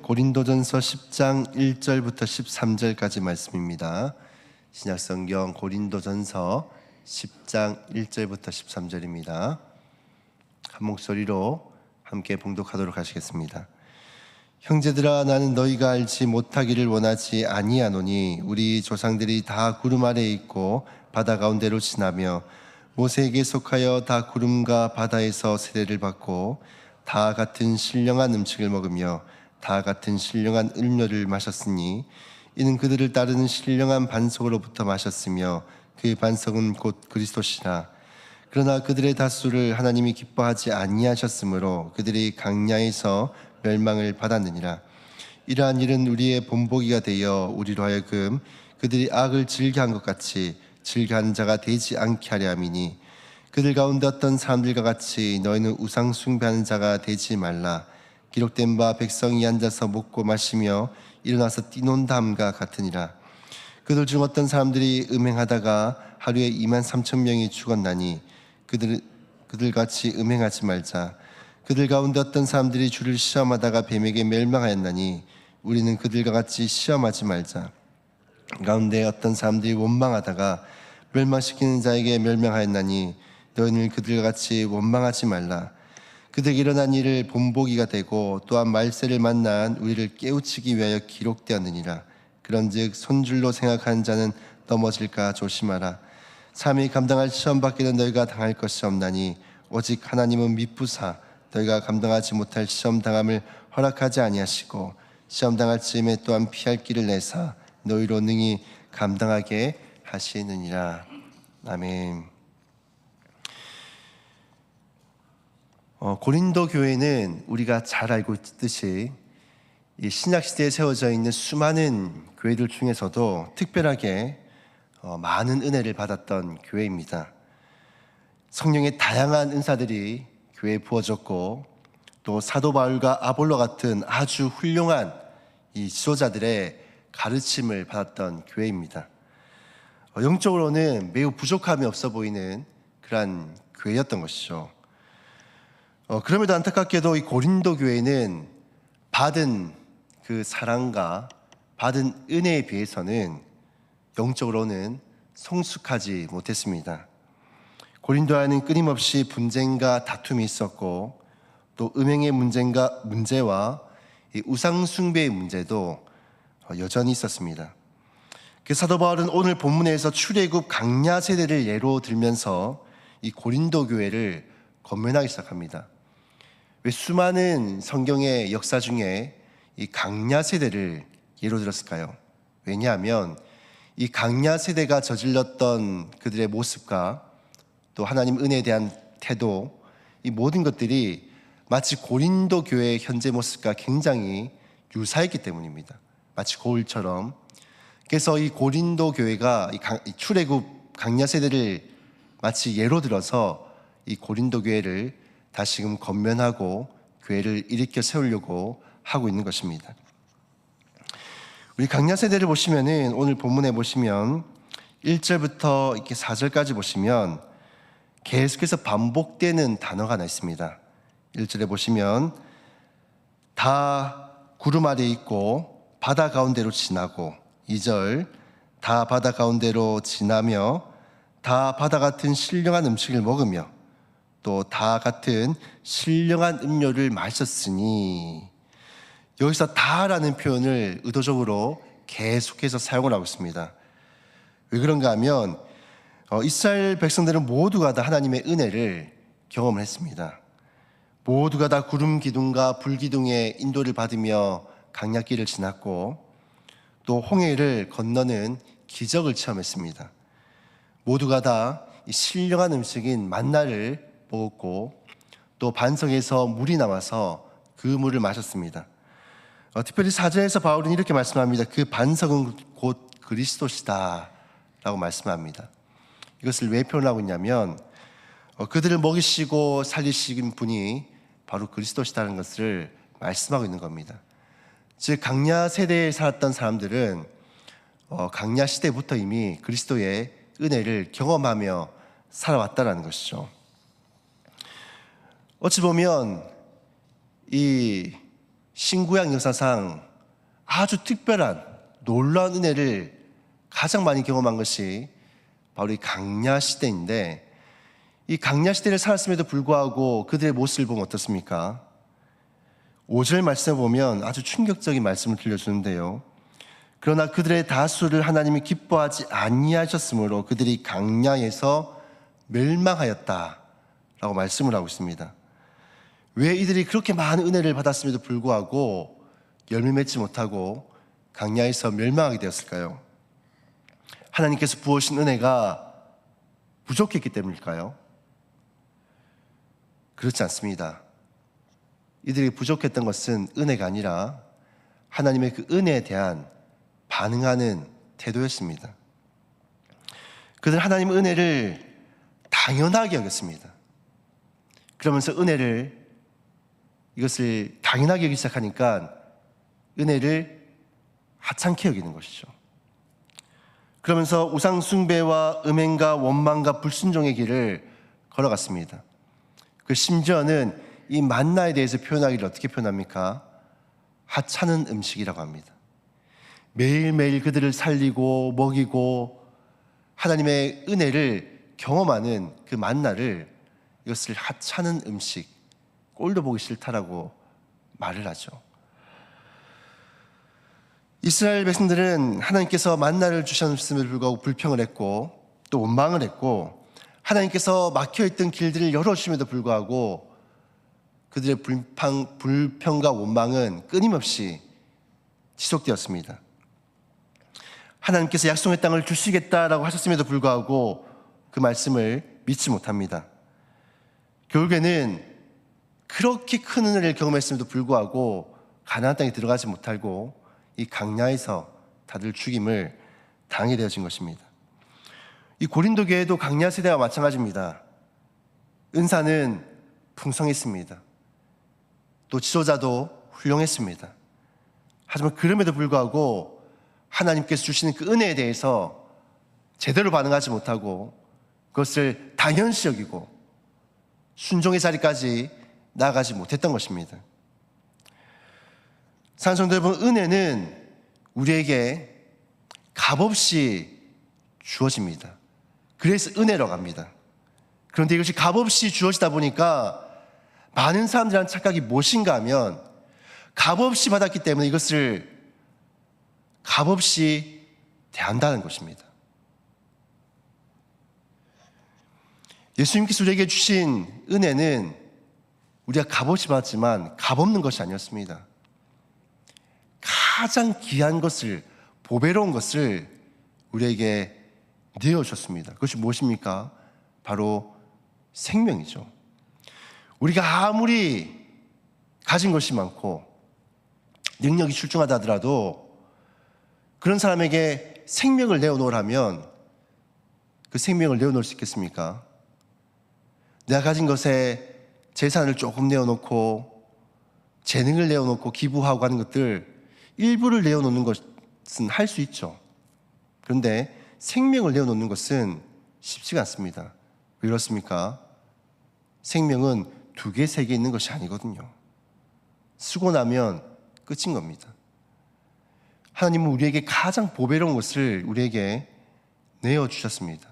고린도전서 10장 1절부터 13절까지 말씀입니다. 신약성경 고린도전서 10장 1절부터 13절입니다. 한 목소리로 함께 봉독하도록 하시겠습니다. 형제들아, 나는 너희가 알지 못하기를 원하지 아니하노니 우리 조상들이 다 구름 아래에 있고 바다 가운데로 지나며 모세에게 속하여 다 구름과 바다에서 세례를 받고 다 같은 신령한 음식을 먹으며 다 같은 신령한 음료를 마셨으니 이는 그들을 따르는 신령한 반석으로부터 마셨으며 그 반석은 곧 그리스도시라. 그러나 그들의 다수를 하나님이 기뻐하지 아니하셨으므로 그들이 강야에서 멸망을 받았느니라. 이러한 일은 우리의 본보기가 되어 우리로 하여금 그들이 악을 즐겨한 것 같이 즐겨하는 자가 되지 않게 하려 함이니, 그들 가운데 어떤 사람들과 같이 너희는 우상 숭배하는 자가 되지 말라. 기록된 바 백성이 앉아서 먹고 마시며 일어나서 뛰논다함과 같으니라. 그들 중 어떤 사람들이 음행하다가 하루에 23,000명이 죽었나니 그들같이 음행하지 말자. 그들 가운데 어떤 사람들이 주를 시험하다가 뱀에게 멸망하였나니 우리는 그들과 같이 시험하지 말자. 가운데 어떤 사람들이 원망하다가 멸망시키는 자에게 멸망하였나니 너희는 그들과 같이 원망하지 말라. 그들에게 일어난 일을 본보기가 되고 또한 말세를 만난 우리를 깨우치기 위하여 기록되었느니라. 그런즉 손줄로 생각하는 자는 넘어질까 조심하라. 삶이 감당할 시험 밖에는 너희가 당할 것이 없나니 오직 하나님은 미쁘사 너희가 감당하지 못할 시험 당함을 허락하지 아니하시고 시험 당할 즈음에 또한 피할 길을 내사 너희로 능히 감당하게 하시느니라. 아멘. 고린도 교회는 우리가 잘 알고 있듯이 이 신약 시대에 세워져 있는 수많은 교회들 중에서도 특별하게 많은 은혜를 받았던 교회입니다. 성령의 다양한 은사들이 교회에 부어졌고 또 사도 바울과 아볼로 같은 아주 훌륭한 이 지도자들의 가르침을 받았던 교회입니다. 영적으로는 매우 부족함이 없어 보이는 그러한 교회였던 것이죠. 그럼에도 안타깝게도 이 고린도 교회는 받은 그 사랑과 받은 은혜에 비해서는 영적으로는 성숙하지 못했습니다. 고린도 안에는 끊임없이 분쟁과 다툼이 있었고 또 음행의 문제와 이 우상 숭배의 문제도 여전히 있었습니다. 그 사도 바울은 오늘 본문에서 출애굽 강야 세대를 예로 들면서 이 고린도 교회를 권면하기 시작합니다. 왜 수많은 성경의 역사 중에 이 강야 세대를 예로 들었을까요? 왜냐하면 이 강야 세대가 저질렀던 그들의 모습과 또 하나님 은혜에 대한 태도, 이 모든 것들이 마치 고린도 교회의 현재 모습과 굉장히 유사했기 때문입니다. 마치 거울처럼. 그래서 이 고린도 교회가 이 출애굽 강야 세대를 마치 예로 들어서 이 고린도 교회를 다시금 권면하고 교회를 일으켜 세우려고 하고 있는 것입니다. 우리 강야 세대를 보시면은 오늘 본문에 보시면 1절부터 이렇게 4절까지 보시면 계속해서 반복되는 단어가 하나 있습니다. 1절에 보시면 다 구름 아래에 있고 바다 가운데로 지나고, 2절 다 바다 가운데로 지나며 다 바다 같은 신령한 음식을 먹으며 또 다 같은 신령한 음료를 마셨으니, 여기서 다라는 표현을 의도적으로 계속해서 사용을 하고 있습니다. 왜 그런가 하면 이스라엘 백성들은 모두가 다 하나님의 은혜를 경험을 했습니다. 모두가 다 구름 기둥과 불 기둥의 인도를 받으며 강약길을 지났고 또 홍해를 건너는 기적을 체험했습니다. 모두가 다 이 신령한 음식인 만나를 먹었고 또 반석에서 물이 나와서 그 물을 마셨습니다. 특별히 4절에서 바울은 이렇게 말씀합니다. 그 반석은 곧 그리스도시다 라고 말씀합니다. 이것을 왜 표현하고 있냐면 그들을 먹이시고 살리신 분이 바로 그리스도시다는 것을 말씀하고 있는 겁니다. 즉 강야 세대에 살았던 사람들은 강야 시대부터 이미 그리스도의 은혜를 경험하며 살아왔다는 것이죠. 어찌 보면 이 신구약 역사상 아주 특별한 놀라운 은혜를 가장 많이 경험한 것이 바로 이 강야 시대인데, 이 강야 시대를 살았음에도 불구하고 그들의 모습을 보면 어떻습니까? 5절 말씀을 보면 아주 충격적인 말씀을 들려주는데요. 그러나 그들의 다수를 하나님이 기뻐하지 아니하셨으므로 그들이 강야에서 멸망하였다라고 말씀을 하고 있습니다. 왜 이들이 그렇게 많은 은혜를 받았음에도 불구하고 열매 맺지 못하고 강야에서 멸망하게 되었을까요? 하나님께서 부어주신 은혜가 부족했기 때문일까요? 그렇지 않습니다. 이들이 부족했던 것은 은혜가 아니라 하나님의 그 은혜에 대한 반응하는 태도였습니다. 그들은 하나님의 은혜를 당연하게 여겼습니다. 그러면서 이것을 당연하게 여기기 시작하니까 은혜를 하찮게 여기는 것이죠. 그러면서 우상 숭배와 음행과 원망과 불순종의 길을 걸어갔습니다. 그 심지어는 이 만나에 대해서 표현하기를 어떻게 표현합니까? 하찮은 음식이라고 합니다. 매일매일 그들을 살리고 먹이고 하나님의 은혜를 경험하는 그 만나를, 이것을 하찮은 음식, 꼴도 보기 싫다라고 말을 하죠. 이스라엘 백성들은 하나님께서 만나를 주셨음에도 불구하고 불평을 했고 또 원망을 했고, 하나님께서 막혀있던 길들을 열어주심에도 불구하고 그들의 불평과 원망은 끊임없이 지속되었습니다. 하나님께서 약속의 땅을 주시겠다라고 하셨음에도 불구하고 그 말씀을 믿지 못합니다. 결국에는 그렇게 큰 은혜를 경험했음에도 불구하고 가나안 땅에 들어가지 못하고 이 강야에서 다들 죽임을 당하게 되어진 것입니다. 이 고린도 교회도 강야 세대와 마찬가지입니다. 은사는 풍성했습니다. 또 지도자도 훌륭했습니다. 하지만 그럼에도 불구하고 하나님께서 주시는 그 은혜에 대해서 제대로 반응하지 못하고 그것을 당연시 여기고 순종의 자리까지 나아가지 못했던 것입니다. 사랑하는 성도 여러분, 은혜는 우리에게 값없이 주어집니다. 그래서 은혜라고 합니다. 그런데 이것이 값없이 주어지다 보니까 많은 사람들의 착각이 무엇인가 하면 값없이 받았기 때문에 이것을 값없이 대한다는 것입니다. 예수님께서 우리에게 주신 은혜는 우리가 값없이 받았지만 값없는 것이 아니었습니다. 가장 귀한 것을, 보배로운 것을 우리에게 내어주셨습니다. 그것이 무엇입니까? 바로 생명이죠. 우리가 아무리 가진 것이 많고 능력이 출중하다 하더라도 그런 사람에게 생명을 내어놓으라면 그 생명을 내어놓을 수 있겠습니까? 내가 가진 것에 재산을 조금 내어놓고 재능을 내어놓고 기부하고 하는 것들, 일부를 내어놓는 것은 할 수 있죠. 그런데 생명을 내어놓는 것은 쉽지가 않습니다. 왜 그렇습니까? 생명은 2개, 3개 있는 것이 아니거든요. 쓰고 나면 끝인 겁니다. 하나님은 우리에게 가장 보배로운 것을 우리에게 내어주셨습니다.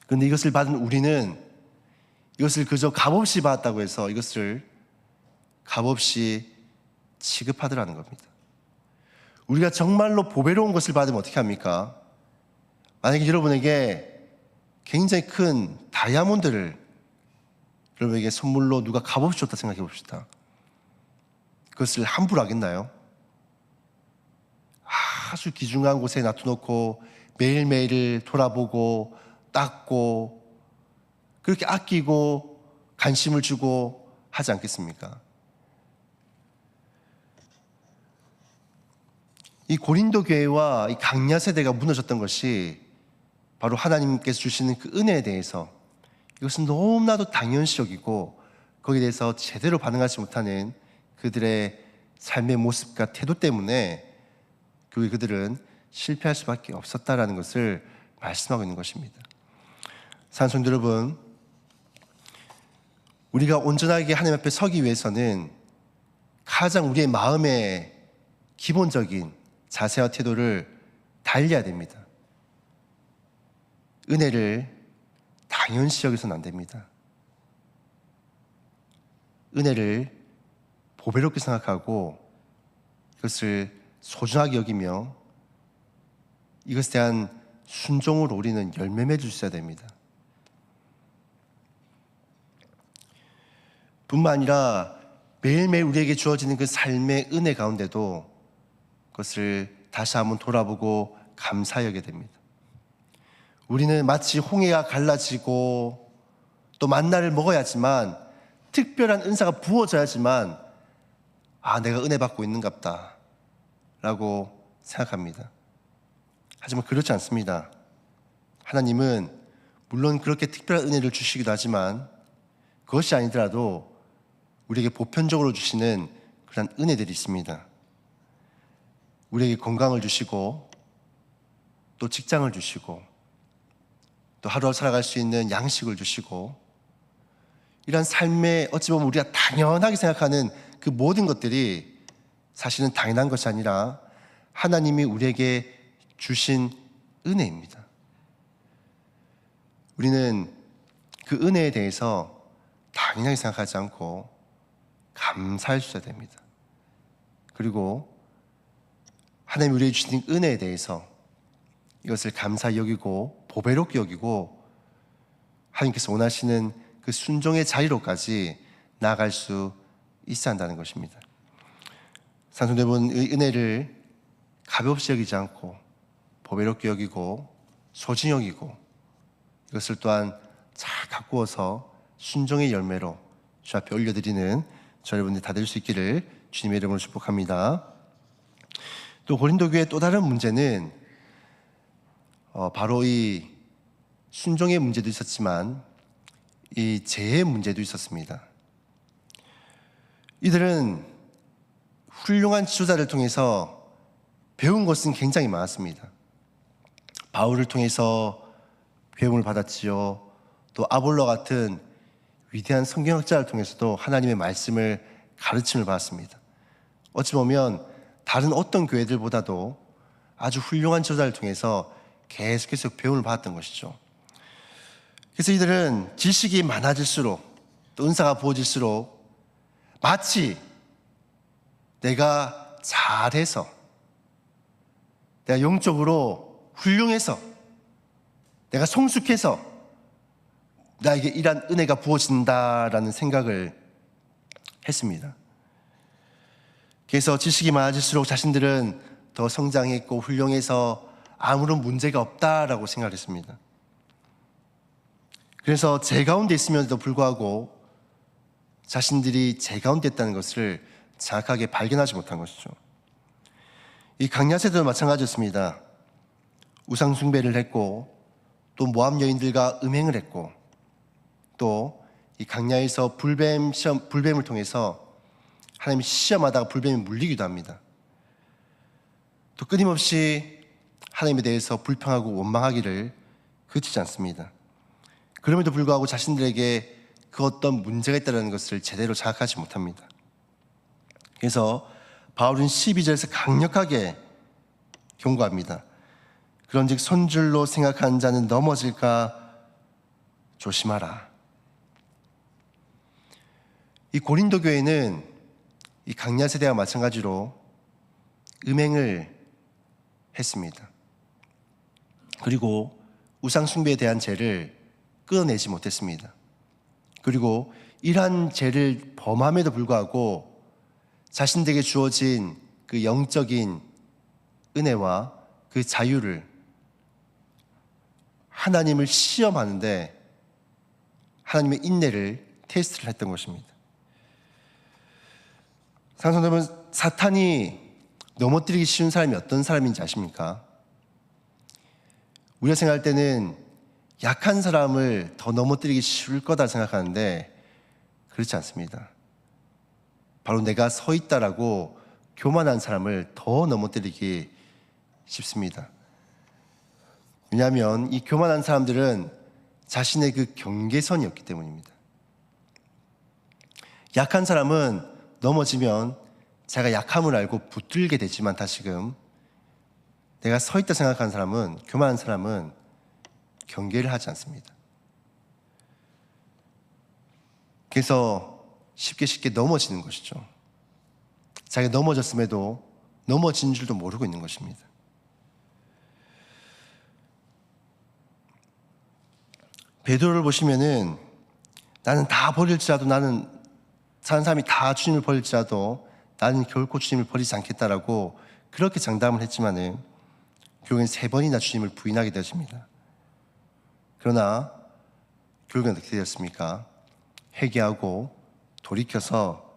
그런데 이것을 받은 우리는 이것을 그저 값없이 받았다고 해서 이것을 값없이 취급하더라는 겁니다. 우리가 정말로 보배로운 것을 받으면 어떻게 합니까? 만약에 여러분에게 굉장히 큰 다이아몬드를 여러분에게 선물로 누가 값없이 줬다 생각해 봅시다. 그것을 함부로 하겠나요? 아주 귀중한 곳에 놔둬놓고 매일매일 돌아보고 닦고 그렇게 아끼고 관심을 주고 하지 않겠습니까? 이 고린도 교회와 이 강야 세대가 무너졌던 것이 바로 하나님께서 주시는 그 은혜에 대해서, 이것은 너무나도 당연시 여기고 거기에 대해서 제대로 반응하지 못하는 그들의 삶의 모습과 태도 때문에 그들은 실패할 수밖에 없었다라는 것을 말씀하고 있는 것입니다. 사랑하는 성도 여러분, 우리가 온전하게 하나님 앞에 서기 위해서는 가장 우리의 마음의 기본적인 자세와 태도를 달리해야 됩니다. 은혜를 당연시 여기서는 안 됩니다. 은혜를 보배롭게 생각하고 이것을 소중하게 여기며 이것에 대한 순종으로 우리는 열매 맺을 수 있어야 됩니다. 뿐만 아니라 매일매일 우리에게 주어지는 그 삶의 은혜 가운데도 그것을 다시 한번 돌아보고 감사히 여겨야 됩니다. 우리는 마치 홍해가 갈라지고 또 만나를 먹어야지만 특별한 은사가 부어져야지만 내가 은혜 받고 있는갑다 라고 생각합니다. 하지만 그렇지 않습니다. 하나님은 물론 그렇게 특별한 은혜를 주시기도 하지만 그것이 아니더라도 우리에게 보편적으로 주시는 그런 은혜들이 있습니다. 우리에게 건강을 주시고 또 직장을 주시고 또 하루 살아갈 수 있는 양식을 주시고 이런 삶에 어찌 보면 우리가 당연하게 생각하는 그 모든 것들이 사실은 당연한 것이 아니라 하나님이 우리에게 주신 은혜입니다. 우리는 그 은혜에 대해서 당연하게 생각하지 않고 감사할 수 있어야 됩니다. 그리고 하나님이 우리에게 주신 은혜에 대해서 이것을 감사히 여기고 보배롭게 여기고 하나님께서 원하시는 그 순종의 자리로까지 나아갈 수 있어야 한다는 것입니다. 산성대본의 은혜를 가볍게 여기지 않고 보배롭게 여기고 소중히 여기고 이것을 또한 잘 가꾸어서 순종의 열매로 주 앞에 올려드리는 저 여러분들 다 될 수 있기를 주님의 이름으로 축복합니다. 또 고린도 교회의 또 다른 문제는 바로 이 순종의 문제도 있었지만 이 재의 문제도 있었습니다. 이들은 훌륭한 지도자를 통해서 배운 것은 굉장히 많았습니다. 바울을 통해서 배움을 받았지요. 또 아볼로 같은 위대한 성경학자를 통해서도 하나님의 말씀을 가르침을 받았습니다. 어찌 보면 다른 어떤 교회들보다도 아주 훌륭한 지도자를 통해서 계속해서 배움을 받았던 것이죠. 그래서 이들은 지식이 많아질수록 또 은사가 부어질수록 마치 내가 잘해서 내가 영적으로 훌륭해서 내가 성숙해서 나에게 이러한 은혜가 부어진다라는 생각을 했습니다. 그래서 지식이 많아질수록 자신들은 더 성장했고 훌륭해서 아무런 문제가 없다라고 생각했습니다. 그래서 제 가운데 있으면서도 불구하고 자신들이 제 가운데 있다는 것을 정확하게 발견하지 못한 것이죠. 이 강야 세대도 마찬가지였습니다. 우상 숭배를 했고 또 모압 여인들과 음행을 했고 또 이 강야에서 불뱀을 통해서 하나님이 시험하다가 불뱀이 물리기도 합니다. 또 끊임없이 하나님에 대해서 불평하고 원망하기를 그치지 않습니다. 그럼에도 불구하고 자신들에게 그 어떤 문제가 있다는 것을 제대로 자각하지 못합니다. 그래서 바울은 12절에서 강력하게 경고합니다. 그런즉 손줄로 생각하는 자는 넘어질까 조심하라. 이 고린도 교회는 이 강야 세대와 마찬가지로 음행을 했습니다. 그리고 우상 숭배에 대한 죄를 끊어내지 못했습니다. 그리고 이러한 죄를 범함에도 불구하고 자신들에게 주어진 그 영적인 은혜와 그 자유를 하나님을 시험하는데 하나님의 인내를 테스트를 했던 것입니다. 여러분, 사탄이 넘어뜨리기 쉬운 사람이 어떤 사람인지 아십니까? 우리가 생각할 때는 약한 사람을 더 넘어뜨리기 쉬울 거다 생각하는데 그렇지 않습니다. 바로 내가 서 있다라고 교만한 사람을 더 넘어뜨리기 쉽습니다. 왜냐하면 이 교만한 사람들은 자신의 그 경계선이 없기 때문입니다. 약한 사람은 넘어지면 자기가 약함을 알고 붙들게 되지만 다시금 내가 서 있다 생각하는 사람은, 교만한 사람은 경계를 하지 않습니다. 그래서 쉽게 넘어지는 것이죠. 자기가 넘어졌음에도 넘어진 줄도 모르고 있는 것입니다. 베드로를 보시면은 나는 다 버릴지라도, 나는 사는 사람이 다 주님을 버릴지라도 나는 결코 주님을 버리지 않겠다라고 그렇게 장담을 했지만은 결국엔 3번이나 주님을 부인하게 되었습니다. 그러나 결국엔 어떻게 되었습니까? 회개하고 돌이켜서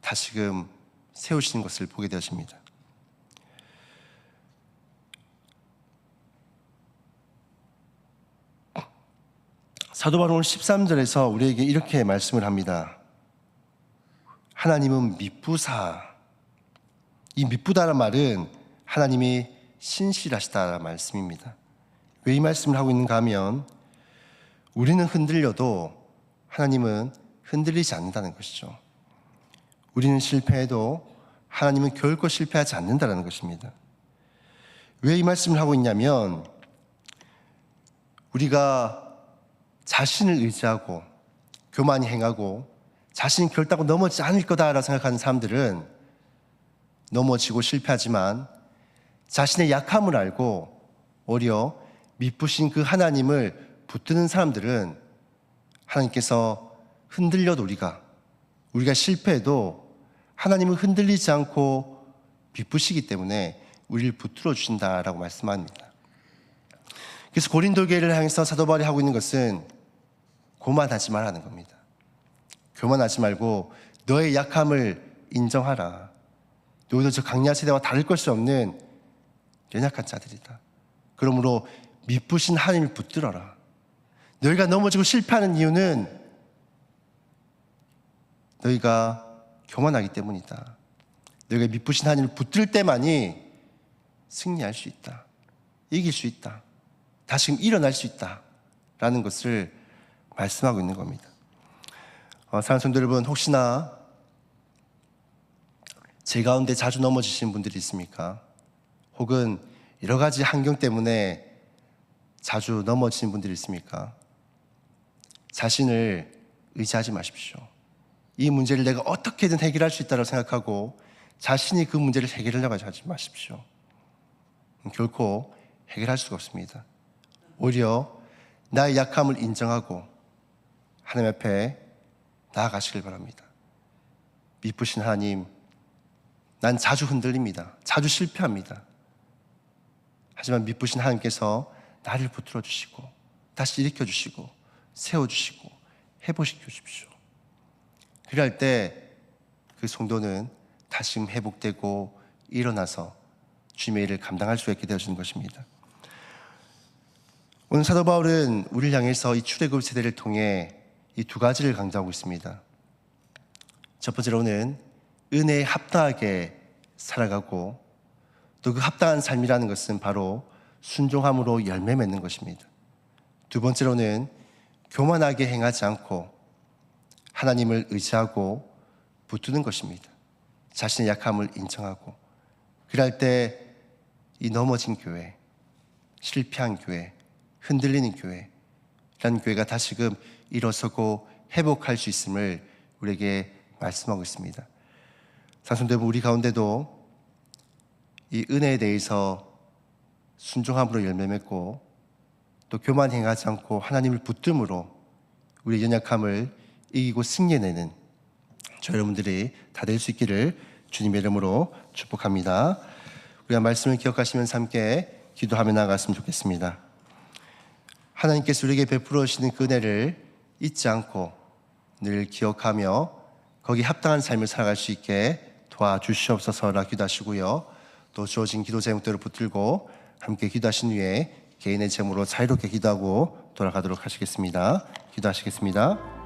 다시금 세우시는 것을 보게 되었습니다. 사도 바울은 13절에서 우리에게 이렇게 말씀을 합니다. 하나님은 미쁘사. 이 미쁘다란 말은 하나님이 신실하시다라는 말씀입니다. 왜 이 말씀을 하고 있는가 하면 우리는 흔들려도 하나님은 흔들리지 않는다는 것이죠. 우리는 실패해도 하나님은 결코 실패하지 않는다는 것입니다. 왜 이 말씀을 하고 있냐면 우리가 자신을 의지하고 교만히 행하고 자신이 결단하고 넘어지지 않을 거다라고 생각하는 사람들은 넘어지고 실패하지만 자신의 약함을 알고 오히려 미쁘신 그 하나님을 붙드는 사람들은 하나님께서 흔들려도 우리가 실패해도 하나님은 흔들리지 않고 미쁘시기 때문에 우리를 붙들어 주신다라고 말씀합니다. 그래서 고린도 교회를 향해서 사도 바울이 하고 있는 것은 교만하지 말라는 겁니다. 교만하지 말고 너의 약함을 인정하라. 너희도 저 강야 세대와 다를 것이 없는 연약한 자들이다. 그러므로 미쁘신 하나님을 붙들어라. 너희가 넘어지고 실패하는 이유는 너희가 교만하기 때문이다. 너희가 미쁘신 하나님을 붙들 때만이 승리할 수 있다. 이길 수 있다. 다시금 일어날 수 있다. 라는 것을 말씀하고 있는 겁니다. 사랑하는 성도 여러분, 혹시나 제 가운데 자주 넘어지신 분들이 있습니까? 혹은 여러 가지 환경 때문에 자주 넘어지신 분들이 있습니까? 자신을 의지하지 마십시오. 이 문제를 내가 어떻게든 해결할 수 있다고 생각하고 자신이 그 문제를 해결하려고 하지 마십시오. 결코 해결할 수가 없습니다. 오히려 나의 약함을 인정하고 하나님 앞에 나아가시길 바랍니다. 미쁘신 하나님, 난 자주 흔들립니다. 자주 실패합니다. 하지만 미쁘신 하나님께서 나를 붙들어 주시고 다시 일으켜 주시고 세워주시고 회복시켜 주십시오. 그럴 때 그 성도는 다시 회복되고 일어나서 주님의 일을 감당할 수 있게 되어지는 것입니다. 오늘 사도 바울은 우리를 향해서 이 출애굽 세대를 통해 이 2가지를 강조하고 있습니다. 첫 번째로는 은혜에 합당하게 살아가고 또 그 합당한 삶이라는 것은 바로 순종함으로 열매 맺는 것입니다. 두 번째로는 교만하게 행하지 않고 하나님을 의지하고 붙드는 것입니다. 자신의 약함을 인정하고 그럴 때 이 넘어진 교회, 실패한 교회, 흔들리는 교회라는 교회가 다시금 일어서고 회복할 수 있음을 우리에게 말씀하고 있습니다. 사랑하는 여러분, 우리 가운데도 이 은혜에 대해서 순종함으로 열매 맺고 또 교만 행하지 않고 하나님을 붙듦으로 우리의 연약함을 이기고 승리해내는 저 여러분들이 다 될 수 있기를 주님의 이름으로 축복합니다. 우리가 말씀을 기억하시면서 함께 기도하며 나아갔으면 좋겠습니다. 하나님께서 우리에게 베풀어 주시는 그 은혜를 잊지 않고 늘 기억하며 거기에 합당한 삶을 살아갈 수 있게 도와주시옵소서라 기도하시고요. 또 주어진 기도 제목대로 붙들고 함께 기도하신 후에 개인의 제목으로 자유롭게 기도하고 돌아가도록 하시겠습니다. 기도하시겠습니다.